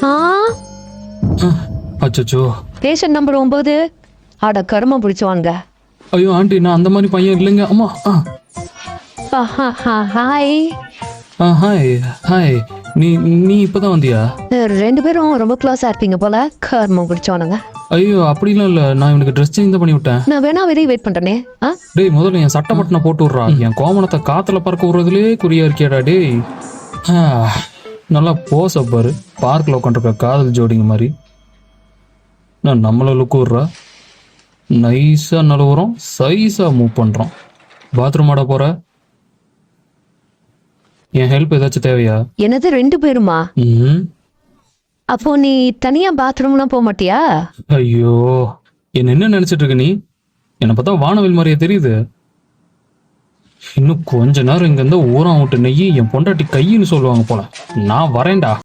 ஆ அச்சோ. Patient number 9. அட கருமம் பிடிச்சவாங்க. ஐயோ ஆண்டி, நான் அந்த மாதிரி பையன் இல்லைங்க. அம்மா. ஹாய். Hi hi. நீ நீ இப்பதான் வந்தியா? 2 பேரும் ரொம்ப க்ளோஸா இருப்பீங்க போல. கருமம் பிடிச்சவனுங்க. ஐயோ அப்படிலாம் இல்ல, நான் இவனுக்கு ட்ரெஸ் சேஞ்ச் தான் பண்ணி விட்டேன். நான் வேணா வெளியே வெயிட் பண்றேனே. டேய், முதல்ல என் சட்டை பட்டனை போட்டு விட்றா. என் கோமணத்தை காத்துல பறக்க விடுறதுலே குறியா இருக்கியாடா டேய். நல்லா போச பாரு, பார்க்கில் உட்காந்துருக்க காதல் ஜோடிங்க மாதிரி. நான் நம்மள லுக்கு விட்றா. நைஸா நழுவுறோம், சைஸா மூவ் பண்றோம். பாத்ரூம் ஆட போற? என் ஹெல்ப் ஏதாச்சும் தேவையா? என்னது 2 பேருமா? அப்போ நீ தனியா பாத்ரூம்லாம் போக மாட்டியா? ஐயோ, என்ன நினைச்சிட்டு இருக்க நீ? என்னை பார்த்தா வானவில் மாதிரியே தெரியுது. இன்னும் கொஞ்ச நேரம் இங்க இருந்தா ஊரான் விட்டு நெய்யி என் பொண்டாட்டி கையின்னு சொல்லுவாங்க போல. நான் வரேன்டா.